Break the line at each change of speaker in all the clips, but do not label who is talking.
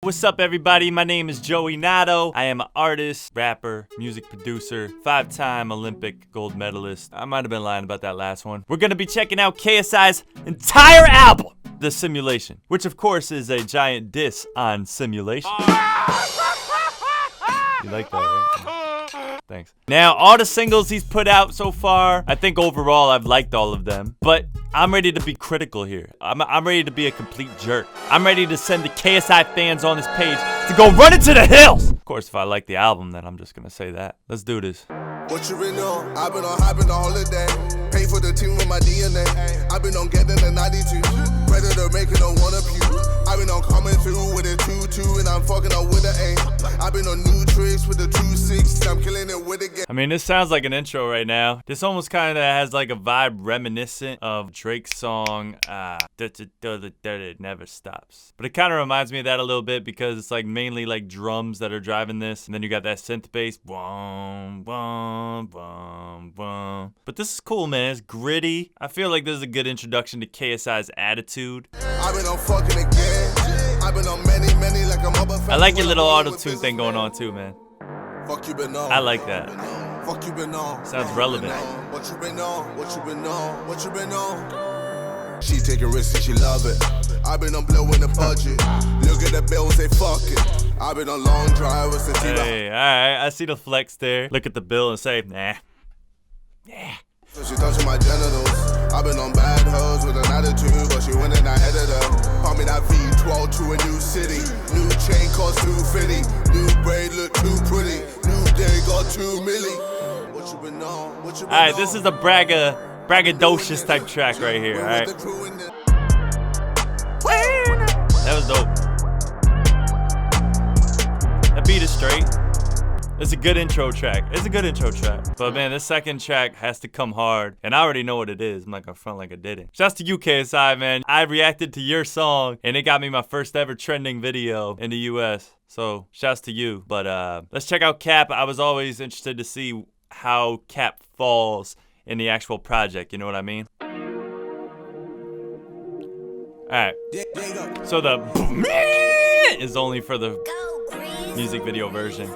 What's up, everybody? My name is Joey Nato. I am an artist, rapper, music producer, 5-time Olympic gold medalist. I might have been lying about that last one. We're gonna be checking out KSI's entire album, The Simulation, which of course is a giant diss on simulation. You like that, right? Thanks. Now, all the singles he's put out so far, I think overall I've liked all of them, but I'm ready to be critical here. I'm ready to be a complete jerk. I'm ready to send the KSI fans on this page to go run into the hills! Of course, if I like the album, then I'm just gonna say that. Let's do this.
What you been on? I've been on hopping the holiday. Pay for the team with my DNA. I've been on getting the 92. Predator making a one of you. I've been on coming through with a 2-2 and I'm fucking up with an 8. I've been on new tricks with the 2-6. I'm killing it with a game.
I mean, this sounds like an intro right now. This almost kind of has like a vibe reminiscent of Drake's song, It Never Stops. But it kind of reminds me of that a little bit because it's like mainly like drums that are driving this. And then you got that synth bass. Boom, boom, boom, boom. But this is cool, man. It's gritty. I feel like this is a good introduction to KSI's attitude.
I've been on fucking again. I've been on many like a motherfucker.
I like your little auto-tune thing going on too, man.
Fuck you been on.
I like that.
Fuck you been on.
Sounds relevant.
What you been on? What you been on? What you been on? She taking risks and she love it. I've been on blowing the budget. Look at the bills, they fuck it. I've been on long drivers since
Hey, alright, I see the flex there. Look at the bill and say, nah. Yeah.
So she touching my genitals. I've been on bad hoes with an attitude, but she went in I headed her. Call me that V12 to a new city. New chain cost 250. New braid look too pretty. New day got 2 milli. What you been on? What you been
Alright,
on?
this is a braggadocious type track right here, alright? That was dope. That beat is straight. It's a good intro track. It's a good intro track. But man, this second track has to come hard. And I already know what it is. I'm not gonna front like I didn't. Shouts to you, KSI, man. I reacted to your song and it got me my first ever trending video in the US. So shouts to you. But let's check out Cap. I was always interested to see how Cap falls in the actual project. You know what I mean? Alright. So the is only for the music video version.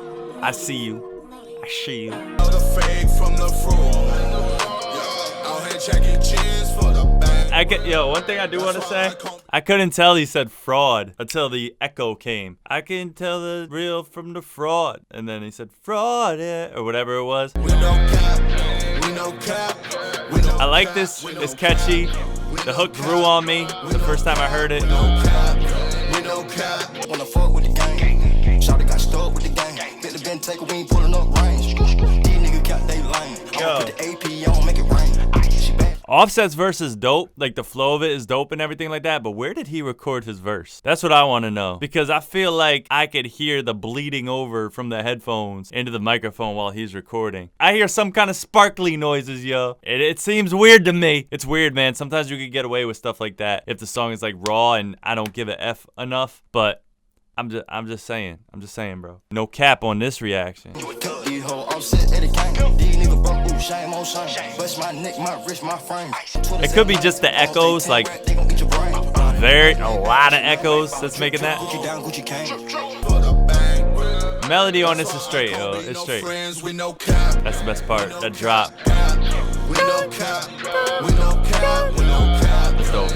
I see you. I see you. One thing I do want to say, I couldn't tell he said fraud until the echo came. I can tell the real from the fraud. And then he said fraud, yeah, or whatever it was. I like this. It's catchy. The hook grew on me the first time I heard it. Offset's verse is dope, like the flow of it is dope and everything like that, but where did he record his verse? That's what I want to know, because I feel like I could hear the bleeding over from the headphones into the microphone while he's recording. I hear some kind of sparkly noises, yo. It seems weird to me. It's weird, man. Sometimes you could get away with stuff like that if the song is like raw and I don't give a F enough, but I'm just saying, bro. No cap on this reaction. It could be just the echoes, like a lot of echoes that's making that. Melody on this is straight, yo. It's straight. That's the best part. That drop. That's dope.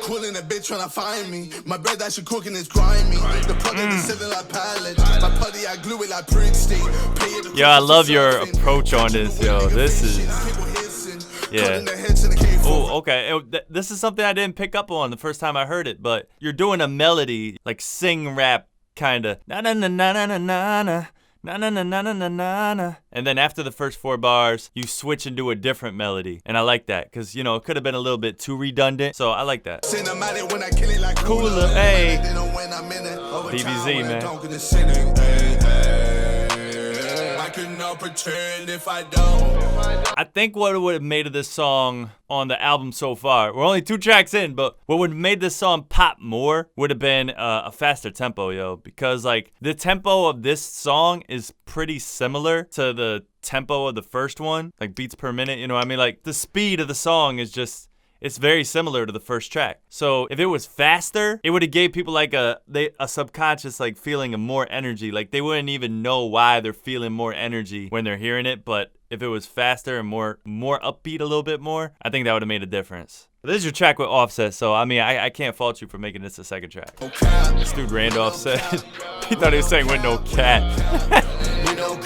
Quilling a bitch trying to find me. My bread that she cooking is grimy. The product is sitting like pallet. My putty, I glue it like Princeton.
Yo, I love your approach on this, yo. This is, yeah. Oh, okay. This is something I didn't pick up on the first time I heard it, but you're doing a melody, like sing rap kind of. Na na na na na na na. Na na na na na na na na. And then after the first 4 bars, you switch into a different melody. And I like that, because, you know, it could have been a little bit too redundant. So I like that. Cooler, hey. DBZ, man. I think what would have made of this song on the album so far, we're only 2 tracks in, but what would have made this song pop more would have been a faster tempo, yo. Because, like, the tempo of this song is pretty similar to the tempo of the first one, like beats per minute, you know what I mean? Like, the speed of the song is just, it's very similar to the first track. So if it was faster, it would have gave people like a subconscious like feeling of more energy. Like they wouldn't even know why they're feeling more energy when they're hearing it. But if it was faster and more upbeat a little bit more, I think that would have made a difference. This is your track with Offset, so I mean, I can't fault you for making this a second track. This dude Randolph said he thought he was saying with no cat.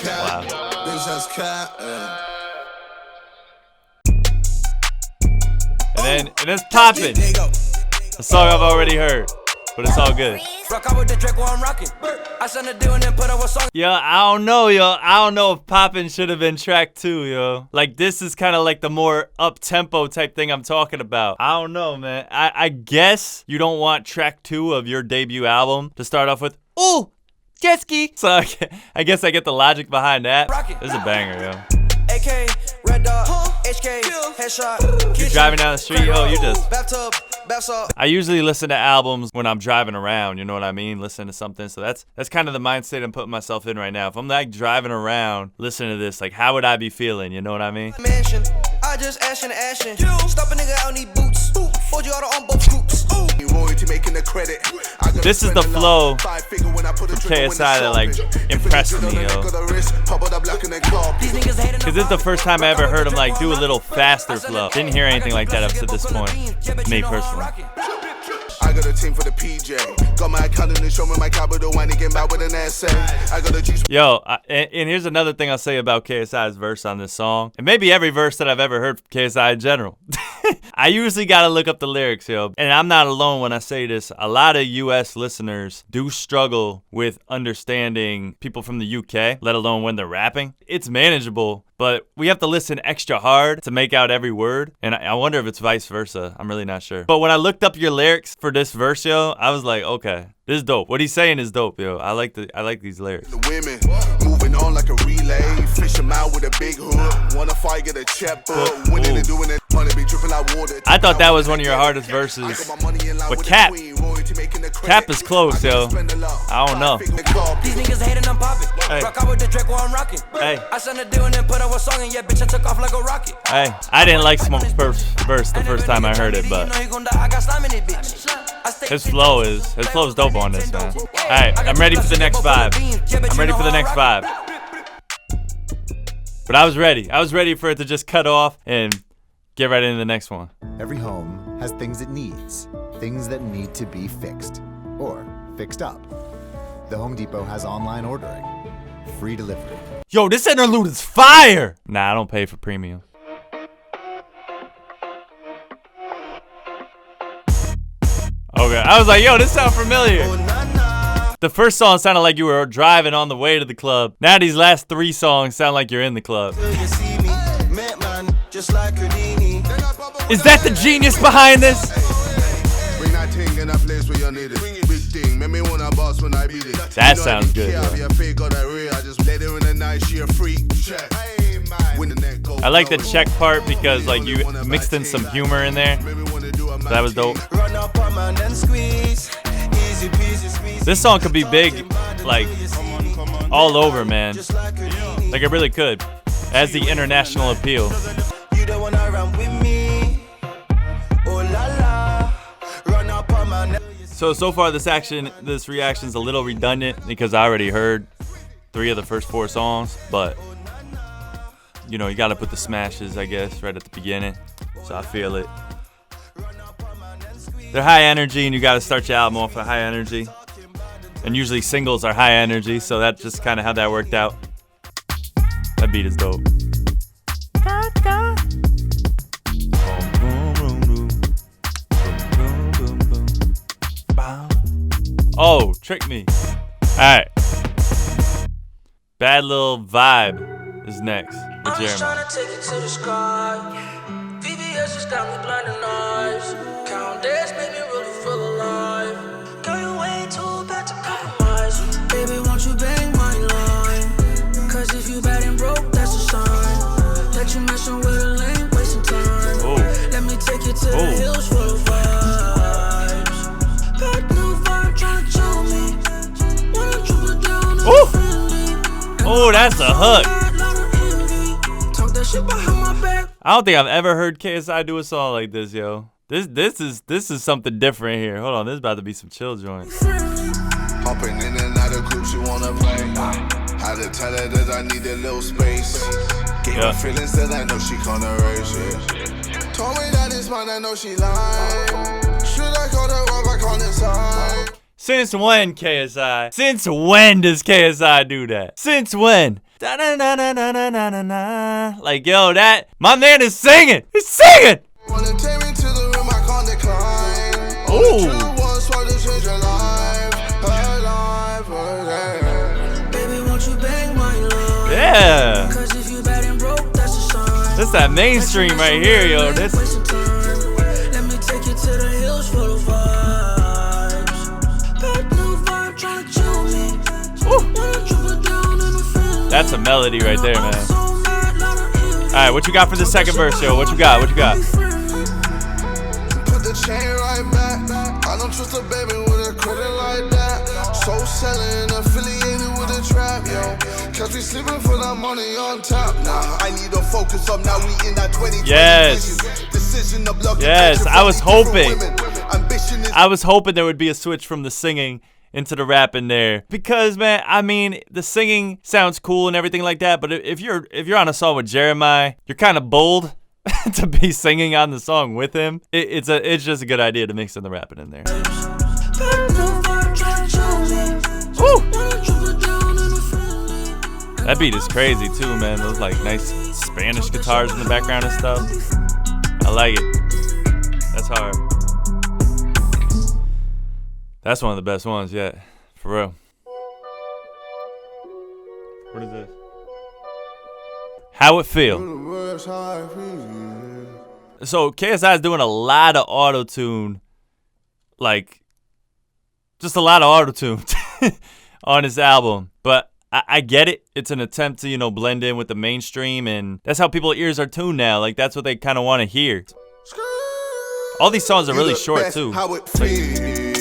Wow. And it's Poppin', a song I've already heard, but it's all good. Yo, I don't know, yo. I don't know if Poppin' should have been track 2, yo. Like, this is kind of like the more up-tempo type thing I'm talking about. I don't know, man. I guess you don't want track 2 of your debut album to start off with, ooh, jet ski. So I guess I get the logic behind that. This is a banger, yo. AK, Red Dot, HK, headshot. You're driving down the street, yo, you just... I usually listen to albums when I'm driving around, you know what I mean? Listen to something. So that's kind of the mind state I'm putting myself in right now. If I'm like driving around, listening to this, like how would I be feeling? You know what I mean? I just ashin'. Stop a nigga out, need boots. Hold you out on both scoops. Making the credit. This is the flow from KSI that like impressed me, yo. Cause this is the first time I ever heard him like do a little faster flow. Didn't hear anything like that up to this point. Me personally. I got a team for the PJ. Got my account and show me my capital when he came back with an essay. I got a juice. Yo, and here's another thing I'll say about KSI's verse on this song. And maybe every verse that I've ever heard from KSI in general. I usually gotta look up the lyrics, yo. And I'm not alone when I say this. A lot of US listeners do struggle with understanding people from the UK, let alone when they're rapping. It's manageable, but we have to listen extra hard to make out every word. And I wonder if it's vice versa. I'm really not sure. But when I looked up your lyrics for this verse, yo, I was like, okay, this is dope. What he's saying is dope, yo. I like these lyrics. The women moving on like a relay, fish them out with a big hook. Wanna fight, get a checkbook. Winning and doing it, money be dripping like water. I thought that was one of your hardest verses. But Cap is close, yo. I don't know. These niggas hating, I'm popping. Rock out with the Drake while I'm rocking. Hey. I sent a deal and then put out a song and yeah, bitch, I took off like a rocket. Hey, I didn't like Smoke's verse the first time I heard it, but his flow is dope on this, man. Alright, I'm ready for the next vibe. But I was ready. I was ready for it to just cut off and get right into the next one.
Every home has things it needs, things that need to be fixed or fixed up. The Home Depot has online ordering, free delivery.
Yo, this interlude is fire! Nah, I don't pay for premium. Okay, I was like, yo, this sounds familiar. The first song sounded like you were driving on the way to the club. Now these last 3 songs sound like you're in the club. Is that the genius behind this? That sounds good. I like the check part because like you mixed in some humor in there. So that was dope. This song could be big, like all over, man. Like it really could. It has the international appeal. So far this reaction's a little redundant because I already heard 3 of the first 4 songs, but you know, you gotta put the smashes, I guess, right at the beginning. So I feel it. They're high energy and you gotta start your album off with high energy. And usually singles are high energy, so that's just kind of how that worked out. That beat is dope. Oh, trick me. Alright. Bad Little Vibe is next with Jeremiah. Trying to take it to the sky. VVS just got me blinding eyes. Count days make me really feel alive. Girl, you way too bad to compromise. Baby, won't you bang my line? Cause if you bad and broke, that's a sign that you messing with a lame, wasting time. Oh. Let me take you to the hills for the vibes. Bad little vibe trying to tell me. Wanna triple down on friendly. Oh, that's a hook. I don't think I've ever heard KSI do a song like this, yo. This is something different here. Hold on, this is about to be some chill joints.
Hopping in and out of groups you wanna play. Had to tell her that I need a little space. Gave her feelings that I know she can't erase it. Told me that it's mine, I know she lied. Should I call her up, I can't decide.
Since when, KSI? Since when does KSI do that? Since when? Da -na -na -na -na -na -na -na -na. Like, yo, that my man is singing. He's singing.
Wanna take me to the room, I can't decline.
Ooh. Yeah. That's that mainstream right here, yo. This.
Let me take you to the hills full of vibes. Bad new vibe trying to chill me.
That's a melody right there, man. All right, what you got for the second verse, yo? What you got? What you got?
Put the chain right back. I don't trust a baby with a credit like that. So selling, affiliated with a trap, yo. Cause we sleeping for that money on top. Nah, I need to focus up. Now we in that 2020
Yes.
decision of luck.
Yes, I was hoping. I was hoping there would be a switch from the singing into the rap in there, because man, I mean, the singing sounds cool and everything like that, but if you're on a song with Jeremiah, you're kind of bold to be singing on the song with him. It's just a good idea to mix in the rapping in there. Woo! That beat is crazy too, man. Those like nice Spanish guitars in the background and stuff. I like it. That's hard. That's one of the best ones yet, for real. What is this? How It Feel. So KSI is doing a lot of auto-tune, like, just a lot of auto-tune on his album. But I get it. It's an attempt to, you know, blend in with the mainstream, and that's how people's ears are tuned now. Like, that's what they kind of want to hear. All these songs are really short, too.
How it feel.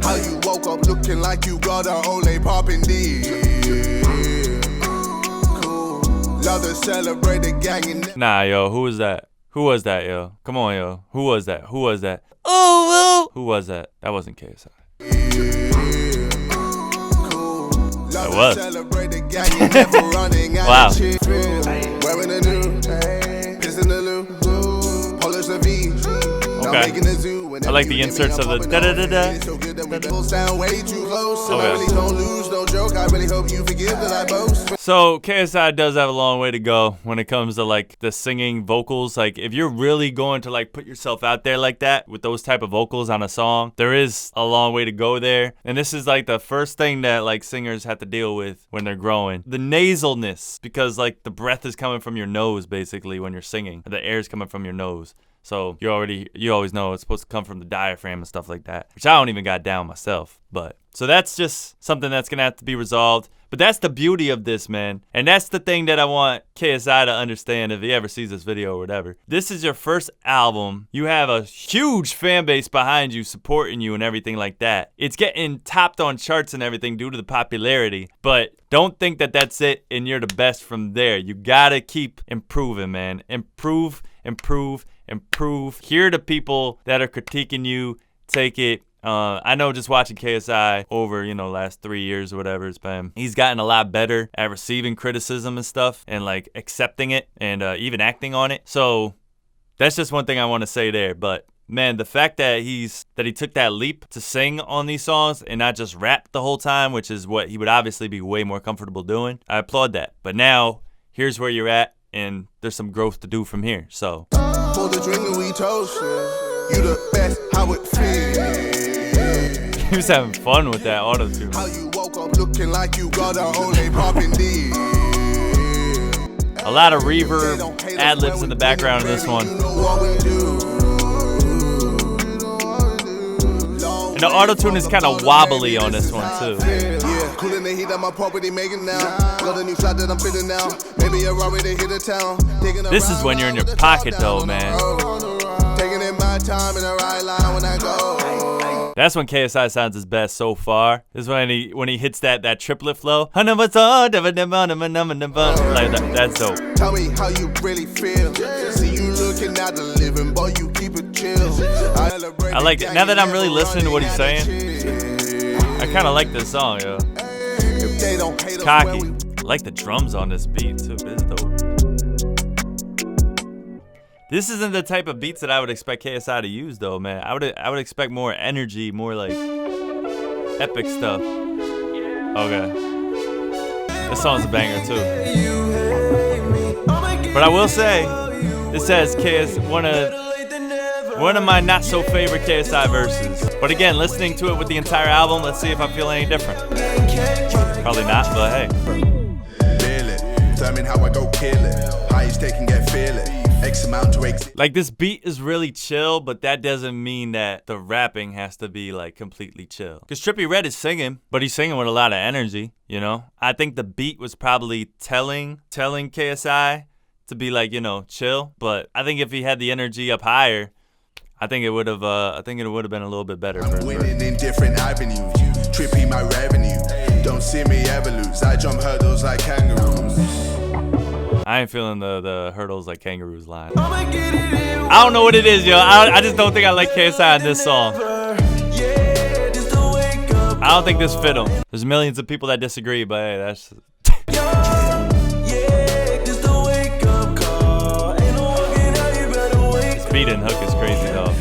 How you woke up looking like you got a only popping D. Cool. Love to celebrate the gang and
Nah, yo, who was that? Who was that, yo? Come on, yo. Who was that? Who was that? Oh, who was that? That wasn't KSI. That was. Wow.
Wearing a new piss in the loop. Polish the V.
Okay. I like the inserts of the da-da-da-da. So KSI does have a long way to go when it comes to like the singing vocals. Like if you're really going to like put yourself out there like that with those type of vocals on a song, there is a long way to go there. And this is like the first thing that like singers have to deal with when they're growing. The nasalness, because like the breath is coming from your nose basically when you're singing. The air is coming from your nose. So you always know it's supposed to come from the diaphragm and stuff like that, which I don't even got down myself. But so that's just something that's gonna have to be resolved. But that's the beauty of this, man. And that's the thing that I want KSI to understand if he ever sees this video or whatever. This is your first album. You have a huge fan base behind you, supporting you and everything like that. It's getting topped on charts and everything due to the popularity. But don't think that that's it and you're the best from there. You gotta keep improving, man. Improve. Hear the people that are critiquing you. Take it. I know just watching KSI over, last 3 years or whatever it's been, he's gotten a lot better at receiving criticism and stuff and like accepting it and even acting on it. So that's just one thing I want to say there. But man, the fact that he took that leap to sing on these songs and not just rap the whole time, which is what he would obviously be way more comfortable doing, I applaud that. But now here's where you're at, and there's some growth to do from here. So
for the drink and we toast, you the best. How it feels.
He was having fun with that auto-tune.
How you woke up looking like you got a only popping D.
A lot of reverb, ad-libs in the background of this one. And the auto-tune is kind of wobbly on this one too.
Cooling the heat at my property, making now. Got a new flat that I'm fitting now. Maybe a Rari to hit the town.
This is when you're in your pocket though, man.
Taking in my time in the right line when I go.
That's when KSI sounds his best so far. This is when he hits that triplet flow. Like that's dope.
Tell me how you really feel. See you looking at the living, boy, you keep it chill.
I like it. Now that I'm really listening to what he's saying, I kind of like this song, yo. It's cocky. I like the drums on this beat too. It's dope. This isn't the type of beats that I would expect KSI to use, though, man. I would expect more energy, more like epic stuff. Okay, this song's a banger too. But I will say, this says one of my not so favorite KSI verses. But again, listening to it with the entire album, let's see if I feel any different. Probably not, but hey.
Feel it. Tell me how I go kill it. Highs taken, get feel it. X amount to X.
Like, this beat is really chill, but that doesn't mean that the rapping has to be like completely chill. Because Trippie Redd is singing, but he's singing with a lot of energy, you know? I think the beat was probably telling KSI to be like, you know, chill. But I think if he had the energy up higher, I think it would have been a little bit better.
I'm winning in different avenues. Trippie my revenue. Don't see me ever lose. I jump hurdles like kangaroos.
I ain't feeling the hurdles like kangaroos line. I don't know what it is, yo. I just don't think I like KSI in this song. I don't think this fit him. There's millions of people that disagree, but hey, that's... This beat and hook is crazy, though.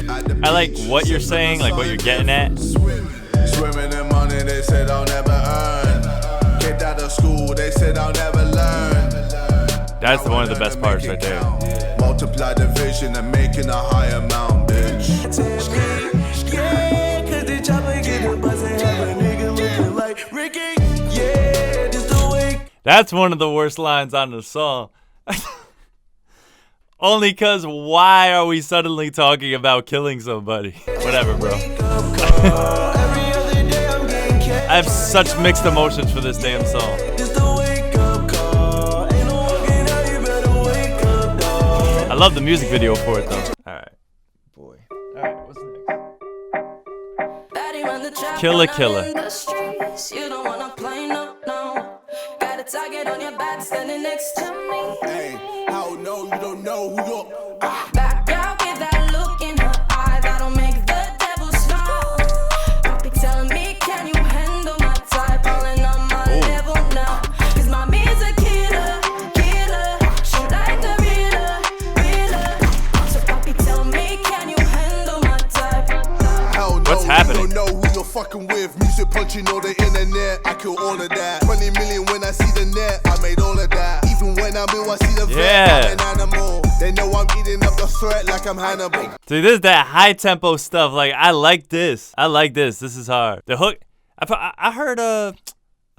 I like what you're saying, like what you're getting at.
Swimming in money, they said I'll never earn. Kicked out of school, they said I'll never learn.
That's one of the best parts right there.
Multiply division and making a high amount, bitch.
That's one of the worst lines on the song. Only cause why are we suddenly talking about killing somebody? Whatever, bro. I have such mixed emotions for this damn song. I love the music video for it though. Alright. Boy. Alright, what's next? Killer Killer.
You don't wanna play, no. Got a target on your back standing next to me.
Hey, how no, you don't know who you're.
Back out with that look in her eye that'll make the devil smile. Poppy telling me, can you handle my type? Falling on my level now. Cause mommy's a killer. She like the realer. So Poppy tell me, can you handle my type?
Hell no,
What's happening?
You don't know who you're fucking with. Music punching all the internet. I kill all of that. 20 million when I see the net. I made all of that. Even when I'm ill, I see the vet. I'm an animal. They know I'm eating up the threat like I'm Hannibal.
Dude, this is that high tempo stuff. Like, I like this. This is hard. The hook, I heard, I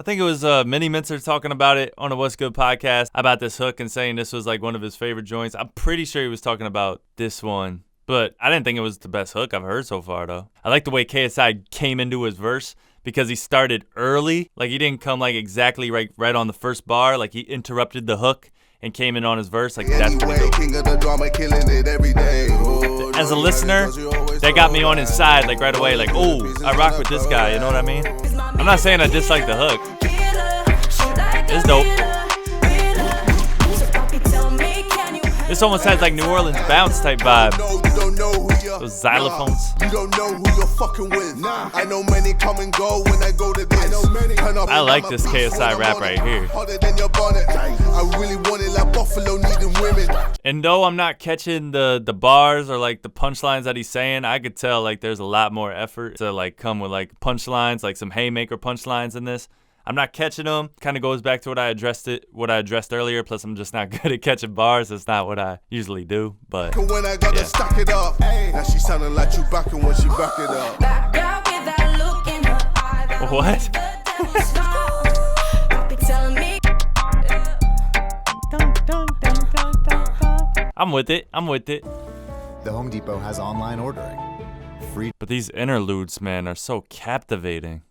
think it was Mini Mincer talking about it on the What's Good podcast about this hook and saying this was like one of his favorite joints. I'm pretty sure he was talking about this one, but I didn't think it was the best hook I've heard so far though. I like the way KSI came into his verse because he started early. Like, he didn't come like exactly right on the first bar. Like, he interrupted the hook and came in on his verse. Like, that's pretty dope.
King of the drama, killing it every day.
As a listener, that got me on his side, like, right away. Like, oh, I rock with this guy, you know what I mean? I'm not saying I dislike the hook. It's dope. This almost has like New Orleans bounce type vibe. Those xylophones.
You don't know who you're fucking with. I know many come and go when I go to this.
I like this KSI rap right here.
I really want it like Buffalo needing women.
And though I'm not catching the bars or like the punchlines that he's saying, I could tell like there's a lot more effort to like come with like punchlines, like some haymaker punchlines in this. I'm not catching them. Kind of goes back to what I addressed earlier. Plus, I'm just not good at catching bars. That's not what I usually do. But
when I gotta stack it up, now she sounding like Chewbacca when she back it up.
What? I'm with it.
The Home Depot has online ordering. Free.
But these interludes, man, are so captivating.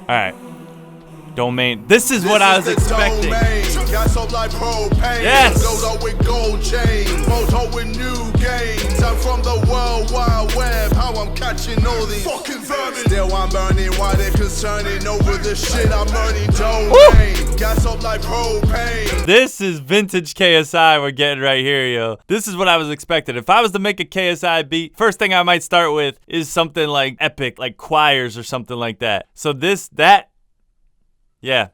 All right, Domain. This is what I was expecting.
Gas up like propane.
Yes.
Goes up with gold chain. Moto with new gains. I'm from the World Wide Web. How I'm catching all these fucking vermin. Still I'm burning while they're concerning over the shit I'm earning. Domain, gas up like propane.
This is vintage KSI we're getting right here, yo. This is what I was expecting. If I was to make a KSI beat, first thing I might start with is something like epic, like choirs or something like that. So yeah,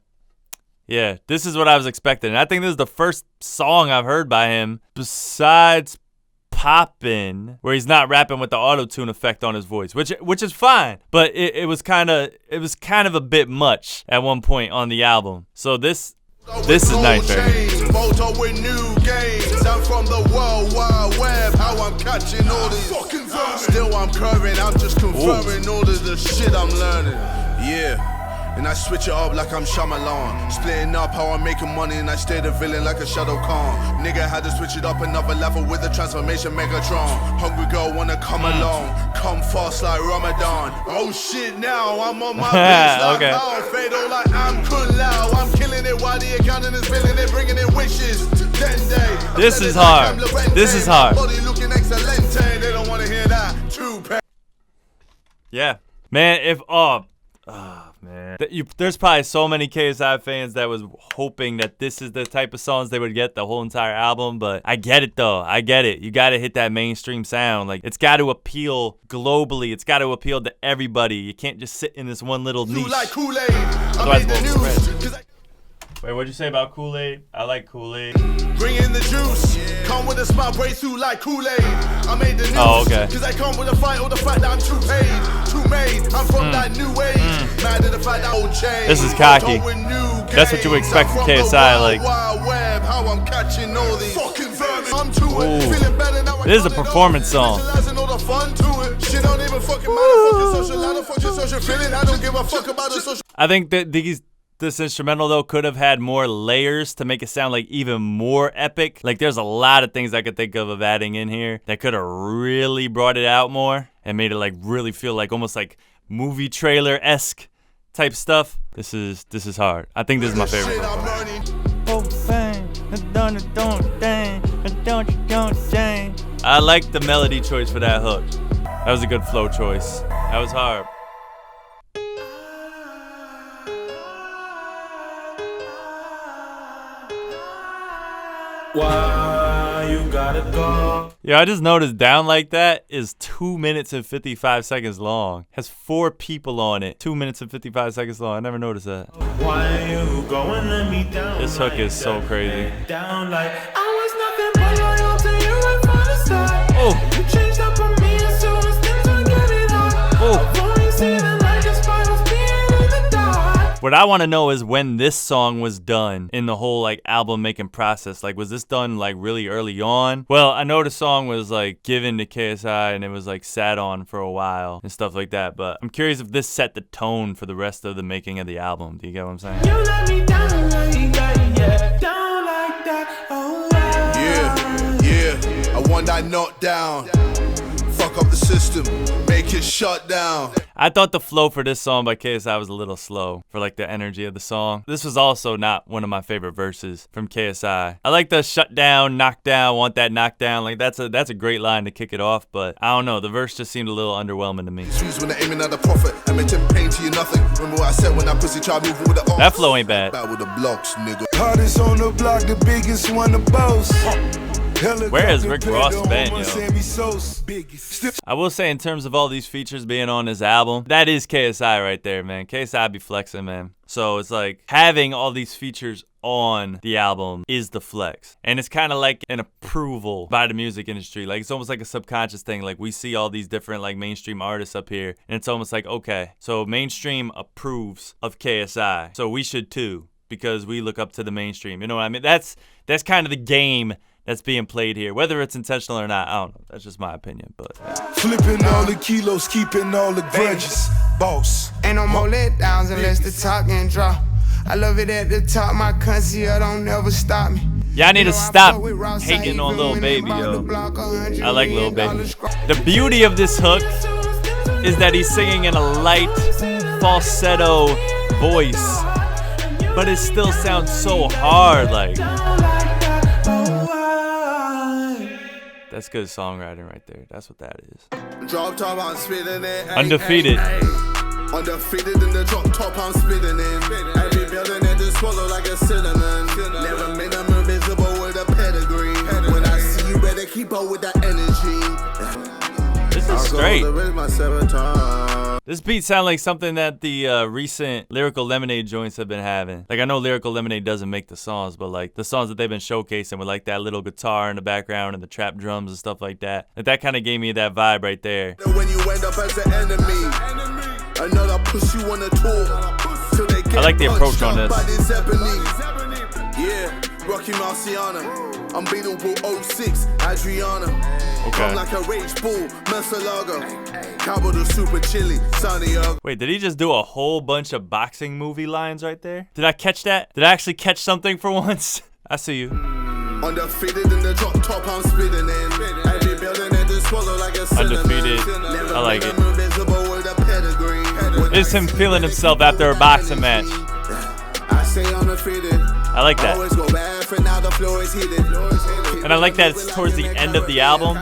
this is what I was expecting. And I think this is the first song I've heard by him besides Poppin', where he's not rapping with the auto-tune effect on his voice, which is fine, but it was kind of a bit much at one point on the album. So this is nice, baby.
Motor with new games. I'm from the World Wide Web. How I'm catching all these fucking vermin. Still I'm curving. I'm just confirming all of the shit I'm learning. Yeah. And I switch it up like I'm Shyamalan. Splitting up how I'm making money and I stay the villain like a Shadow Khan. Nigga had to switch it up another level with the transformation Megatron. Hungry girl wanna come along. Come fast like Ramadan. Oh shit now, I'm on my bitch like
okay.
Al Fado like I'm Kun Lao. I'm killing it while the accountant is billing it, bringing in wishes.
This is hard. This is hard.
Body looking excellent. They don't wanna hear that.
Yeah. Man, man. There's probably so many KSI fans that was hoping that this is the type of songs they would get the whole entire album, but I get it though. I get it. You got to hit that mainstream sound. Like, it's got to appeal globally. It's got to appeal to everybody. You can't just sit in this one little niche.
Like Kool-Aid. I made the news.
Wait, what'd you say about Kool-Aid? I like Kool-Aid.
Bring in the juice. Come with a smile, breakthrough like Kool-Aid. I made the news.
Oh, okay.
Cause I come with a fight or the fact that I'm too paid, too made. I'm from that new age. Mad at the fact that old change.
This is cocky. That's what you would expect from KSI, like.
Web, how I'm catching all these fucking vermin. I'm too it. Feeling better now.
This is a performance song.
All the fun to it. Shit don't even fucking matter. Fuck your social ladder, fuck your social feeling. I don't give a fuck about the social.
I think that this instrumental, though, could have had more layers to make it sound like even more epic. Like, there's a lot of things I could think of adding in here that could have really brought it out more and made it, like, really feel like almost like movie trailer-esque type stuff. This is hard. I think this is my favorite. I like the melody choice for that hook. That was a good flow choice. That was hard.
Why you gotta go?
Yeah, I just noticed Down Like That is 2 minutes and 55 seconds long. Has 4 people on it. 2 minutes and 55 seconds long. I never noticed that.
Why you going let me down?
This hook is so crazy.
Down like I was nothing but loyal to you right from the start.
Oh.
You changed up on me as soon as things were getting hard.
Oh.
I've only seen it like a spider's being in the dark.
What I want to know is when this song was done in the whole like album making process. Like, was this done like really early on? Well, I know the song was like given to KSI and it was like sat on for a while and stuff like that. But I'm curious if this set the tone for the rest of the making of the album. Do you get what I'm saying?
You let me down like that, yeah. Down like that, oh
yeah. I want that knockdown. Fuck up the system, make it shut down.
I thought the flow for this song by KSI was a little slow for like the energy of the song. This was also not one of my favorite verses from KSI. I like the shut down, knock down, want that knockdown. Like that's a great line to kick it off, but I don't know. The verse just seemed a little underwhelming to me.
When they're aiming at the prophet, I'm pain to you nothing. Remember what I said when that pussy tried moving with the
that flow ain't bad.
Back with the blocks, nigga.
Hardest on the block, the biggest one to boast.
Where has Rick Ross been, yo? I will say, in terms of all these features being on this album, that is KSI right there, man. KSI be flexing, man. So it's like having all these features on the album is the flex. And it's kind of like an approval by the music industry. Like, it's almost like a subconscious thing. Like, we see all these different like mainstream artists up here, and it's almost like, okay, so mainstream approves of KSI, so we should too, because we look up to the mainstream. You know what I mean? That's kind of the game that's being played here, whether it's intentional or not. I don't know. That's just my opinion, but
flipping all the kilos, keeping all the grudges. Boss.
Ain't no more letdowns unless the top can drop. I love it at the top, my conceal don't never stop me.
yeah, I need to stop hating on Lil Baby, yo. I like Lil Baby. The beauty of this hook is that he's singing in a light falsetto voice, but it still sounds so hard, like. That's good songwriting right there. That's what that is.
Drop top, I'm spitting it.
Undefeated.
Undefeated in the drop top, I'm spitting in. Every building that just swallow like a cinnamon. Never made them invisible with a pedigree. When I see you, better keep up with that energy.
This is straight.
My serotonin.
This beat sounds like something that the recent Lyrical Lemonade joints have been having. Like, I know Lyrical Lemonade doesn't make the songs, but like the songs that they've been showcasing with like that little guitar in the background and the trap drums and stuff like that. Like, that kind of gave me that vibe right there.
When you end up as an enemy, another push you on the tour. Till they get
I like the approach on this.
by this Yeah, Rocky Marciano. Unbeatable 06, Adriana.
Okay.
I'm like a rage bull, Murcielago. Cabo the super chili, Santiago.
Wait, did he just do a whole bunch of boxing movie lines right there? Did I catch that? Did I actually catch something for once? I see you.
Undefeated in the drop top, I'm spitting in. Every building that just swallow like a cinnamon.
Undefeated. I like it.
Invisible with a pedigree.
It's him feeling himself after a boxing match.
I say undefeated.
I like that.
Always go bad for now, the floor is heated.
And I like that it's towards the end of the album.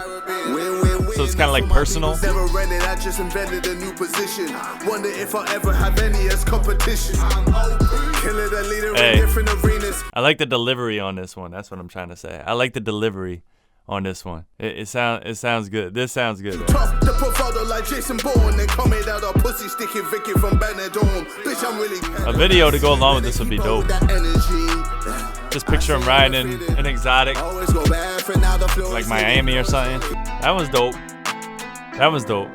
So it's kind of like personal.
Never rented, I just invented a new position. Wonder if I'll ever have any as competition. Killer the leader in different arenas.
I like the delivery on this one. That's what I'm trying to say. I like the delivery on this one. It sounds good. This sounds good.
Tough the bravado like Jason Bourne. They come out of pussy sticking Vicky from Benidorm. Bitch, I'm really
a video to go along with this would be dope. Just picture him riding an exotic, like Miami or something. That was dope. That was dope.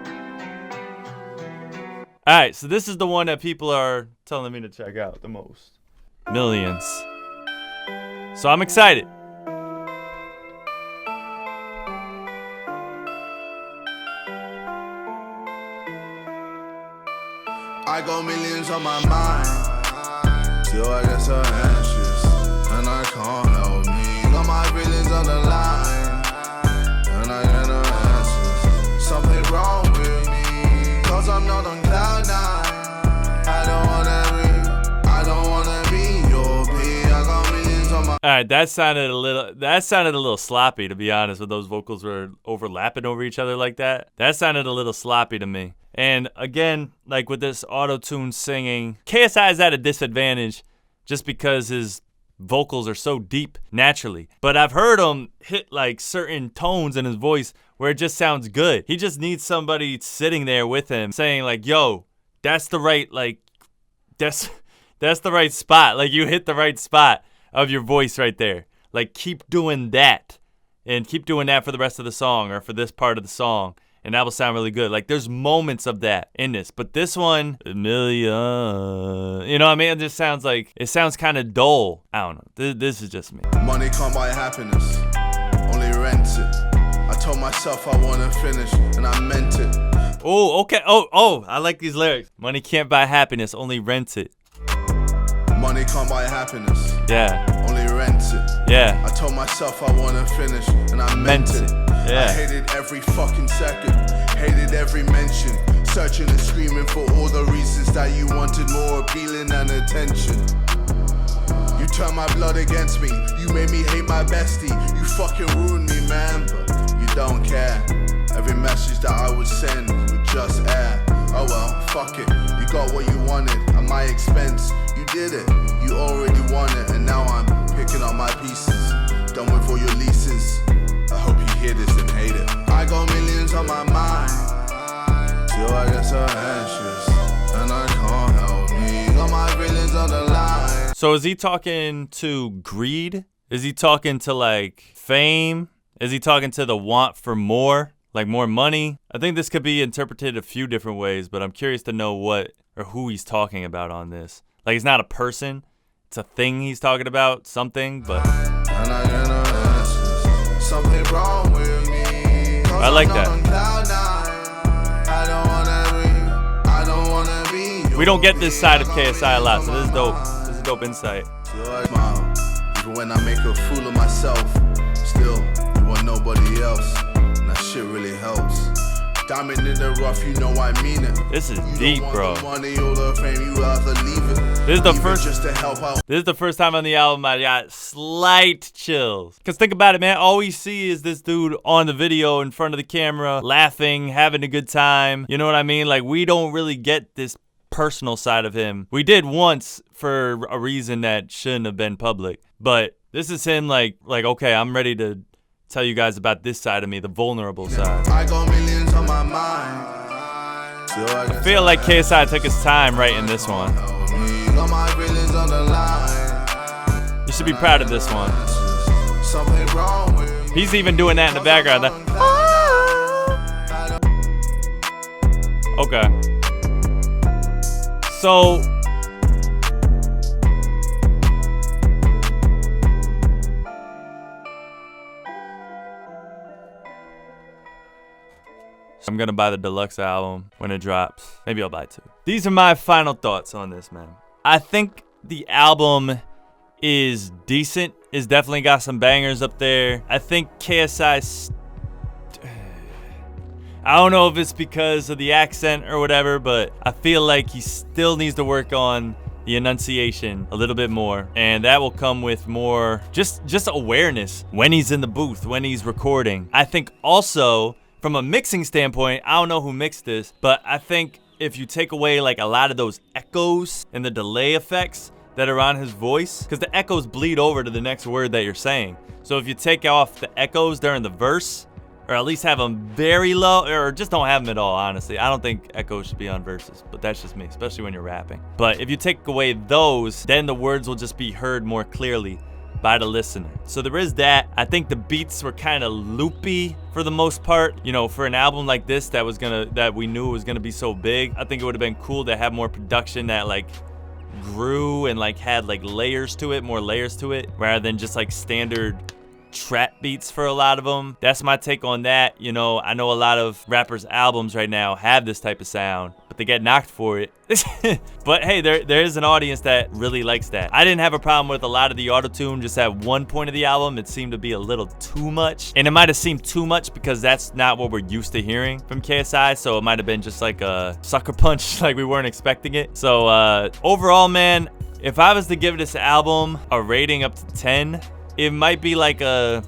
All right, so this is the one that people are telling me to check out the most. Millions. So I'm excited.
I got millions on my mind. Still I get so anxious, and I can't help me. Got my feelings on the line, and I get no answers. Something wrong with me, cause I'm not on cloud nine. I don't wanna be your P. I got millions on my.
All right, that sounded a little sloppy, to be honest, when those vocals were overlapping over each other like that. That sounded a little sloppy to me. And again, like with this auto-tune singing, KSI is at a disadvantage just because his vocals are so deep naturally. But I've heard him hit like certain tones in his voice where it just sounds good. He just needs somebody sitting there with him saying like, yo, that's the right, like, that's the right spot. Like, you hit the right spot of your voice right there. Like, keep doing that. And keep doing that for the rest of the song or for this part of the song. And that will sound really good. Like, there's moments of that in this. But this one, a million. You know what I mean? It just sounds like, it sounds kind of dull. I don't know. This is just me.
Money can't buy happiness, only rent it. I told myself I want to finish, and I meant it.
Oh, okay. Oh, I like these lyrics. Money can't buy happiness, only rent it.
Money can't buy happiness.
Yeah.
Only rent it.
Yeah.
I told myself I want to finish, and I meant it.
Yeah.
I hated every fucking second, hated every mention, searching and screaming for all the reasons that you wanted more appealing and attention. You turned my blood against me, you made me hate my bestie, you fucking ruined me, man, but you don't care. Every message that I would send would just air. Oh well, fuck it, you got what you wanted at my expense. You did it, you already won it, and now I'm picking up my pieces, done with all your leases. I hope you hear this and hate it. I got millions on my mind, still I get so anxious, and I can't help me. Got my feelings on the line.
So is he talking to greed? Is he talking to like fame? Is he talking to the want for more? Like more money? I think this could be interpreted a few different ways, but I'm curious to know what or who he's talking about on this. Like, it's not a person, it's a thing he's talking about, something, but
and I get no answers. Something wrong with me.
I like that.
I don't wanna be.
We don't get this side of KSI a lot, so this is dope. This is dope insight.
Even when I make a fool of myself, still you want nobody else. That shit really helps. Diamond in the rough, you know I mean it.
This is
You
deep,
don't
bro.
want the money or the fame, you rather leave it.
This is the
Leave it
first.
just to help out.
This is the first time on the album I got slight chills. Cause think about it, man. All we see is this dude on the video in front of the camera, laughing, having a good time. You know what I mean? Like, we don't really get this personal side of him. We did once for a reason that shouldn't have been public. But this is him like, okay, I'm ready to tell you guys about this side of me, the vulnerable side.
I got millions on my mind.
I feel like KSI took his time writing this one.
Got my feelings on the line.
You should be proud of this one.
Something wrong with me.
He's even doing that in the background. Okay. So I'm gonna buy the deluxe album when it drops. Maybe I'll buy 2. These are my final thoughts on this, man. I think the album is decent. It's definitely got some bangers up there. I think KSI, I don't know if it's because of the accent or whatever, but I feel like he still needs to work on the enunciation a little bit more, and that will come with more just awareness when he's in the booth, when he's recording. I think also from a mixing standpoint, I don't know who mixed this, but I think if you take away like a lot of those echoes and the delay effects that are on his voice, because the echoes bleed over to the next word that you're saying. So if you take off the echoes during the verse, or at least have them very low, or just don't have them at all, honestly. I don't think echoes should be on verses, but that's just me, especially when you're rapping. But if you take away those, then the words will just be heard more clearly by the listener. So there is that. I think the beats were kind of loopy for the most part. You know, for an album like this that we knew was gonna be so big, I think it would have been cool to have more production that like grew and like had like layers to it, more layers to it, rather than just like standard trap beats for a lot of them. That's my take on that. You know, I know a lot of rappers' albums right now have this type of sound, but they get knocked for it. But hey, there is an audience that really likes that. I didn't have a problem with a lot of the auto-tune. Just at one point of the album, it seemed to be a little too much, and it might have seemed too much because that's not what we're used to hearing from KSI, so it might have been just like a sucker punch, like we weren't expecting it. So overall, man, if I was to give this album a rating up to 10, it might be like it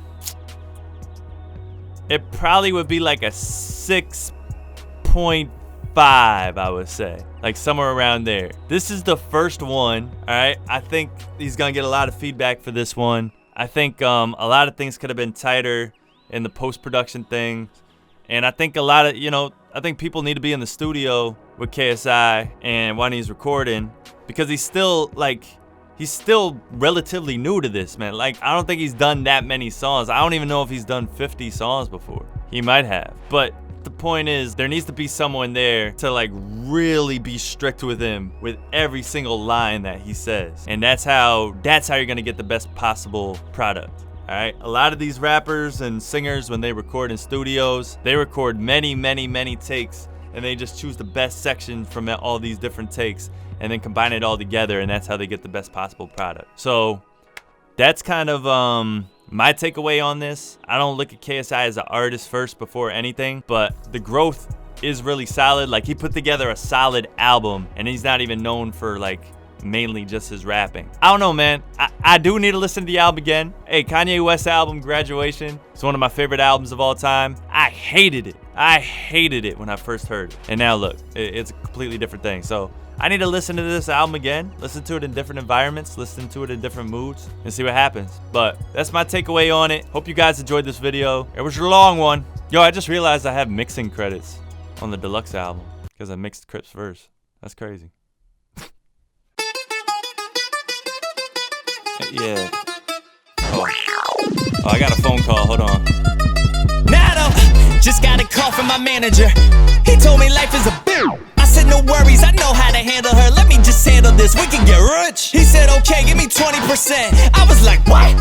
probably would be like a 6.5, I would say. Like somewhere around there. This is the first one, all right? I think he's gonna get a lot of feedback for this one. I think a lot of things could have been tighter in the post-production thing. And I think a lot of, I think people need to be in the studio with KSI and when he's recording, because he's still relatively new to this, man. Like, I don't think he's done that many songs. I don't even know if he's done 50 songs before. He might have. But the point is, there needs to be someone there to like really be strict with him with every single line that he says. And that's how you're gonna get the best possible product. All right, a lot of these rappers and singers, when they record in studios, they record many takes, and they just choose the best section from all these different takes and then combine it all together, and that's how they get the best possible product. So that's kind of my takeaway on this. I don't look at KSI as an artist first before anything, but the growth is really solid. Like, he put together a solid album, and he's not even known for like mainly just his rapping. I don't know, man. I do need to listen to the album again. Hey, Kanye West album, Graduation, it's one of my favorite albums of all time. I hated it. I hated it when I first heard it. And now look, it's a completely different thing. So I need to listen to this album again, listen to it in different environments, listen to it in different moods, and see what happens. But that's my takeaway on it. Hope you guys enjoyed this video. It was a long one. Yo, I just realized I have mixing credits on the deluxe album because I mixed Crip's verse. That's crazy. Yeah. Oh, I got a phone call. Hold on.
Nado, just got a call from my manager. He told me life is a bitch. I said no worries, I know how to handle her. Let me just handle this, we can get rich. He said okay, give me 20%. I was like, what?